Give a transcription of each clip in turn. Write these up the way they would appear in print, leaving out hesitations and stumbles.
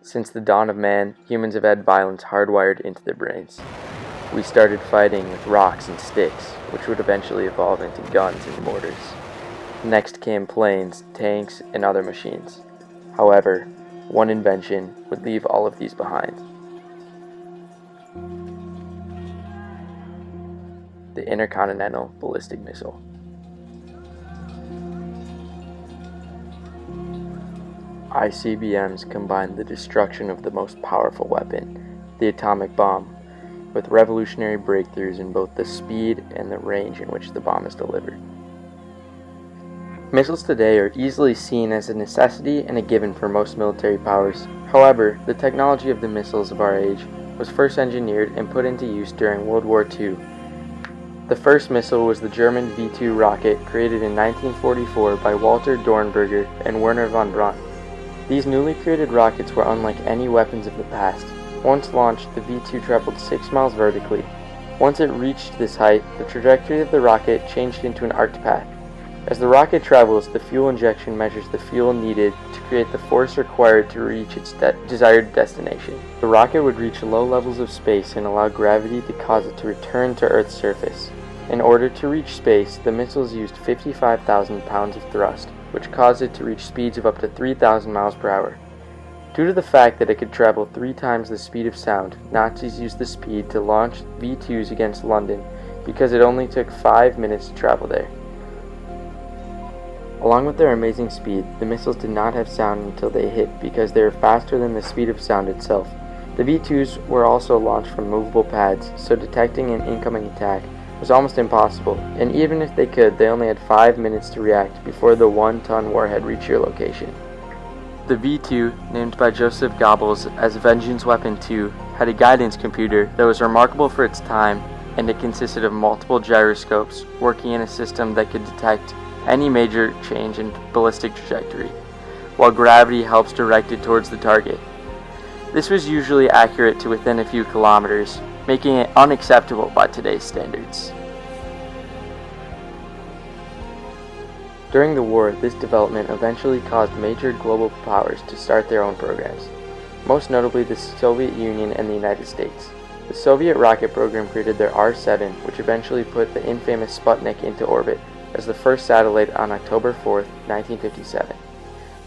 Since the dawn of man, humans have had violence hardwired into their brains. We started fighting with rocks and sticks, which would eventually evolve into guns and mortars. Next came planes, tanks, and other machines. However, one invention would leave all of these behind. The Intercontinental Ballistic Missile. ICBMs combine the destruction of the most powerful weapon, the atomic bomb, with revolutionary breakthroughs in both the speed and the range in which the bomb is delivered. Missiles today are easily seen as a necessity and a given for most military powers. However, the technology of the missiles of our age was first engineered and put into use during World War II. The first missile was the German V-2 rocket, created in 1944 by Walter Dornberger and Werner von Braun. These newly created rockets were unlike any weapons of the past. Once launched, the V-2 traveled 6 miles vertically. Once it reached this height, the trajectory of the rocket changed into an arced path. As the rocket travels, the fuel injection measures the fuel needed to create the force required to reach its desired destination. The rocket would reach low levels of space and allow gravity to cause it to return to Earth's surface. In order to reach space, the missiles used 55,000 pounds of thrust, which caused it to reach speeds of up to 3,000 miles per hour. Due to the fact that it could travel 3 times the speed of sound, Nazis used the speed to launch V-2s against London because it only took 5 minutes to travel there. Along with their amazing speed, the missiles did not have sound until they hit because they were faster than the speed of sound itself. The V-2s were also launched from movable pads, so detecting an incoming attack was almost impossible, and even if they could, they only had 5 minutes to react before the 1-ton warhead reached your location. The V-2, named by Joseph Goebbels as Vengeance Weapon 2, had a guidance computer that was remarkable for its time, and it consisted of multiple gyroscopes working in a system that could detect any major change in ballistic trajectory, while gravity helps direct it towards the target. This was usually accurate to within a few kilometers, making it unacceptable by today's standards. During the war, this development eventually caused major global powers to start their own programs, most notably the Soviet Union and the United States. The Soviet rocket program created their R-7, which eventually put the infamous Sputnik into orbit as the first satellite on October 4, 1957.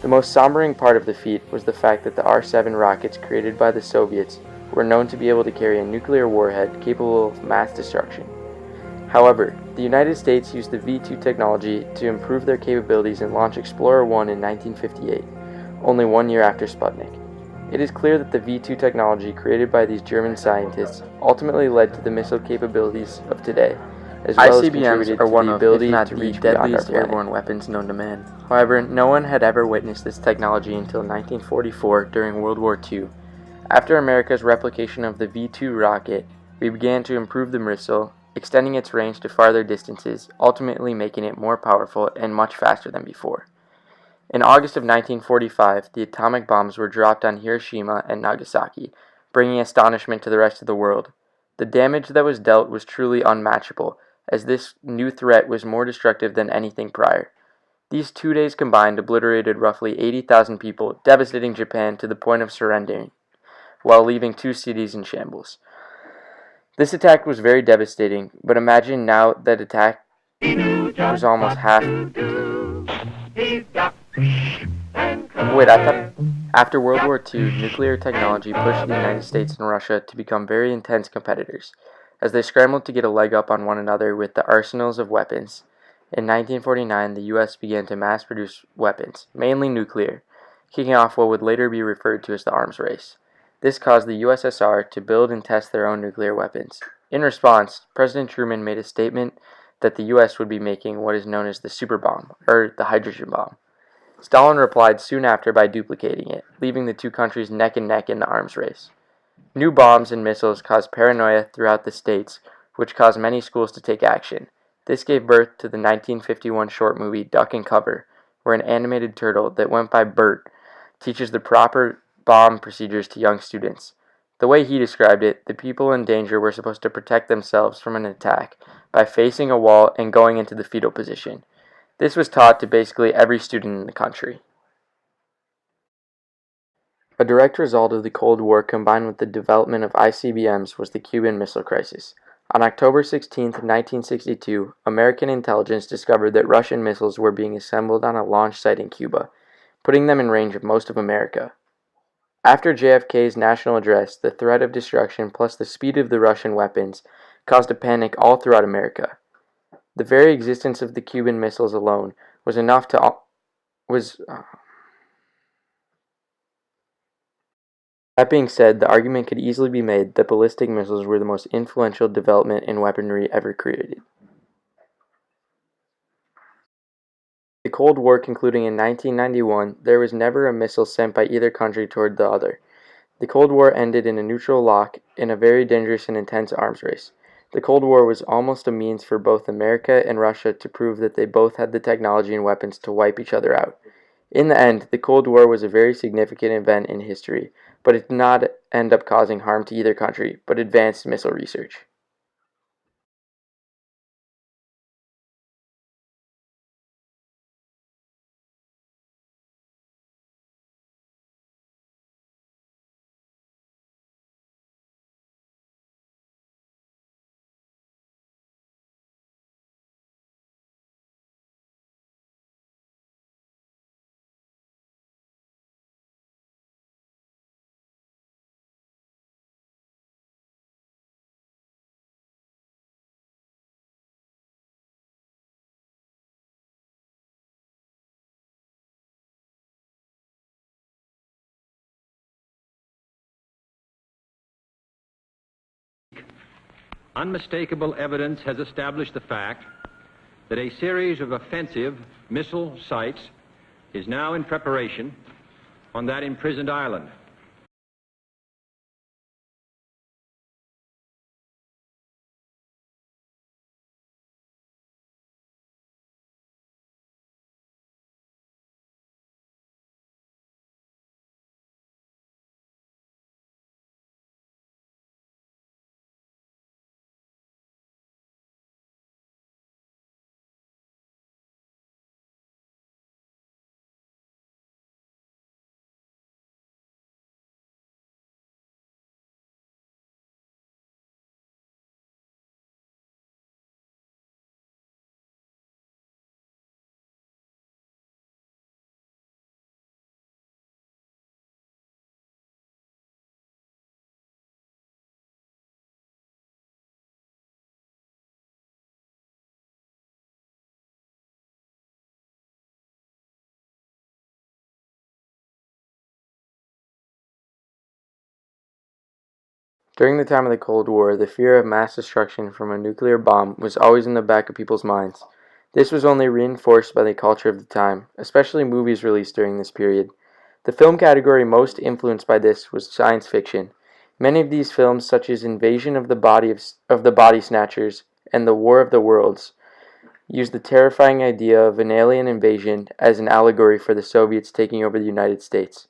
The most sombering part of the feat was the fact that the R-7 rockets created by the Soviets were known to be able to carry a nuclear warhead capable of mass destruction. However, the United States used the V-2 technology to improve their capabilities and launch Explorer 1 in 1958, only 1 year after Sputnik. It is clear that the V-2 technology created by these German scientists ultimately led to the missile capabilities of today, as well as contributed to the ability to reach deadliest airborne weapons known to man. However, no one had ever witnessed this technology until 1944 during World War II. After America's replication of the V-2 rocket, we began to improve the missile, extending its range to farther distances, ultimately making it more powerful and much faster than before. In August of 1945, the atomic bombs were dropped on Hiroshima and Nagasaki, bringing astonishment to the rest of the world. The damage that was dealt was truly unmatchable, as this new threat was more destructive than anything prior. These 2 days combined obliterated roughly 80,000 people, devastating Japan to the point of surrendering, while leaving 2 cities in shambles. This attack was very devastating, but imagine now that attack was almost half. After World War II, nuclear technology pushed the United States and Russia to become very intense competitors, as they scrambled to get a leg up on one another with the arsenals of weapons. In 1949, the U.S. began to mass-produce weapons, mainly nuclear, kicking off what would later be referred to as the arms race. This caused the USSR to build and test their own nuclear weapons. In response, President Truman made a statement that the U.S. would be making what is known as the super bomb, or the hydrogen bomb. Stalin replied soon after by duplicating it, leaving the 2 countries neck and neck in the arms race. New bombs and missiles caused paranoia throughout the states, which caused many schools to take action. This gave birth to the 1951 short movie Duck and Cover, where an animated turtle that went by Bert teaches the proper bomb procedures to young students. The way he described it, the people in danger were supposed to protect themselves from an attack by facing a wall and going into the fetal position. This was taught to basically every student in the country. A direct result of the Cold War combined with the development of ICBMs was the Cuban Missile Crisis. On October 16, 1962, American intelligence discovered that Russian missiles were being assembled on a launch site in Cuba, putting them in range of most of America. After JFK's national address, the threat of destruction plus the speed of the Russian weapons caused a panic all throughout America. The very existence of the Cuban missiles alone was enough to was That being said, the argument could easily be made that ballistic missiles were the most influential development in weaponry ever created. The Cold War concluding in 1991, there was never a missile sent by either country toward the other. The Cold War ended in a neutral lock in a very dangerous and intense arms race. The Cold War was almost a means for both America and Russia to prove that they both had the technology and weapons to wipe each other out. In the end, the Cold War was a very significant event in history, but it did not end up causing harm to either country, but advanced missile research. Unmistakable evidence has established the fact that a series of offensive missile sites is now in preparation on that imprisoned island. During the time of the Cold War, the fear of mass destruction from a nuclear bomb was always in the back of people's minds. This was only reinforced by the culture of the time, especially movies released during this period. The film category most influenced by this was science fiction. Many of these films, such as Invasion of the Body Snatchers and The War of the Worlds, used the terrifying idea of an alien invasion as an allegory for the Soviets taking over the United States.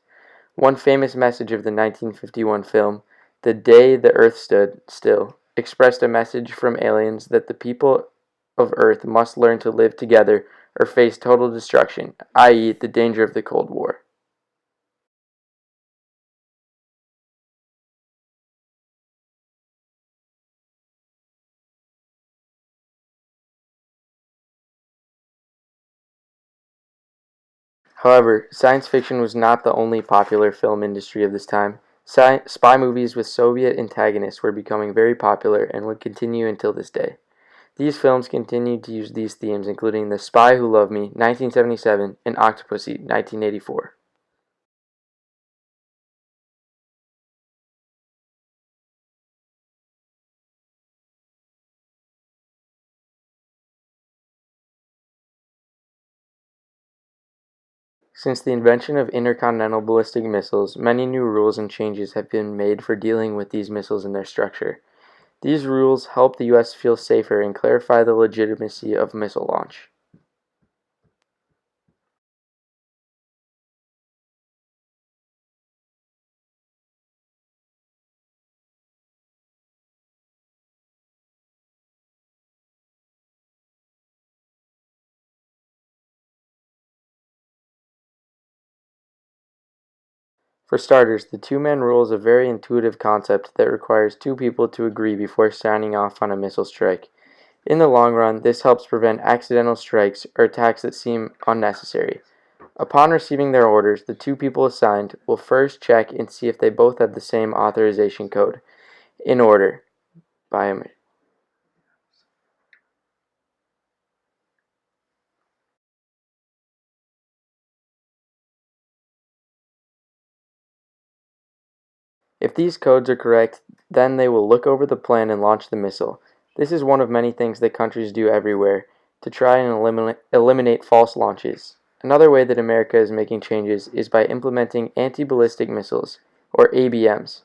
One famous message of the 1951 film, "The Day the Earth Stood Still," expressed a message from aliens that the people of Earth must learn to live together or face total destruction, i.e., the danger of the Cold War. However, science fiction was not the only popular film industry of this time. Spy movies with Soviet antagonists were becoming very popular and would continue until this day. These films continued to use these themes, including The Spy Who Loved Me, 1977, and Octopussy, 1984. Since the invention of intercontinental ballistic missiles, many new rules and changes have been made for dealing with these missiles and their structure. These rules help the U.S. feel safer and clarify the legitimacy of missile launch. For starters, the two-man rule is a very intuitive concept that requires two people to agree before signing off on a missile strike. In the long run, this helps prevent accidental strikes or attacks that seem unnecessary. Upon receiving their orders, the two people assigned will first check and see if they both have the same authorization code. In order. If these codes are correct, then they will look over the plan and launch the missile. This is one of many things that countries do everywhere to try and eliminate false launches. Another way that America is making changes is by implementing anti-ballistic missiles, or ABMs.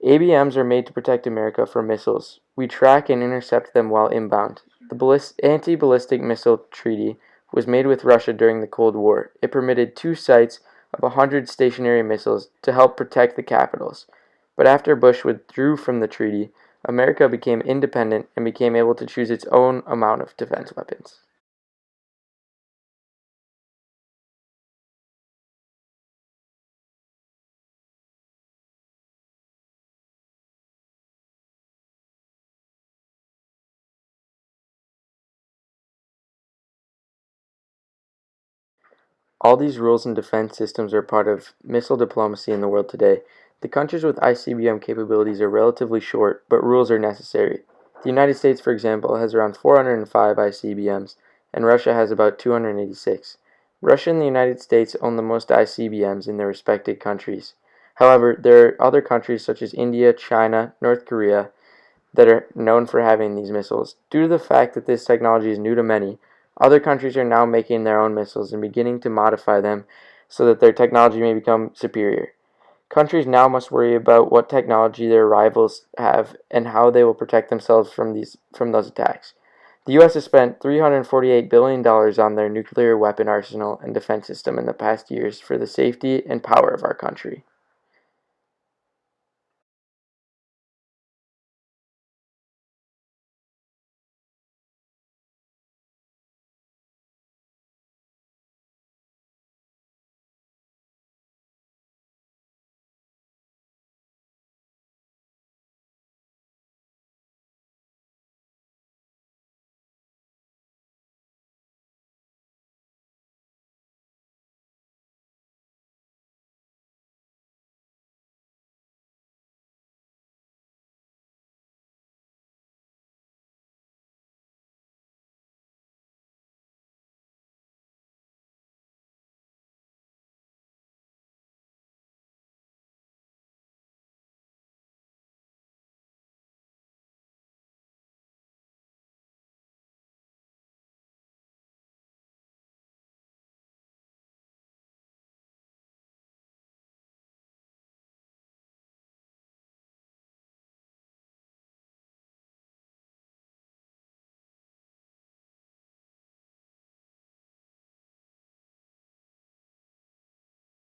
ABMs are made to protect America from missiles. We track and intercept them while inbound. The Anti-Ballistic Missile Treaty was made with Russia during the Cold War. It permitted two sites of 100 stationary missiles to help protect the capitals. But after Bush withdrew from the treaty, America became independent and became able to choose its own amount of defense weapons. All these rules and defense systems are part of missile diplomacy in the world today. The countries with ICBM capabilities are relatively short, but rules are necessary. The United States, for example, has around 405 ICBMs, and Russia has about 286. Russia and the United States own the most ICBMs in their respective countries. However, there are other countries such as India, China, North Korea, that are known for having these missiles. Due to the fact that this technology is new to many, other countries are now making their own missiles and beginning to modify them so that their technology may become superior. Countries now must worry about what technology their rivals have and how they will protect themselves from those attacks. The U.S. has spent $348 billion on their nuclear weapon arsenal and defense system in the past years for the safety and power of our country.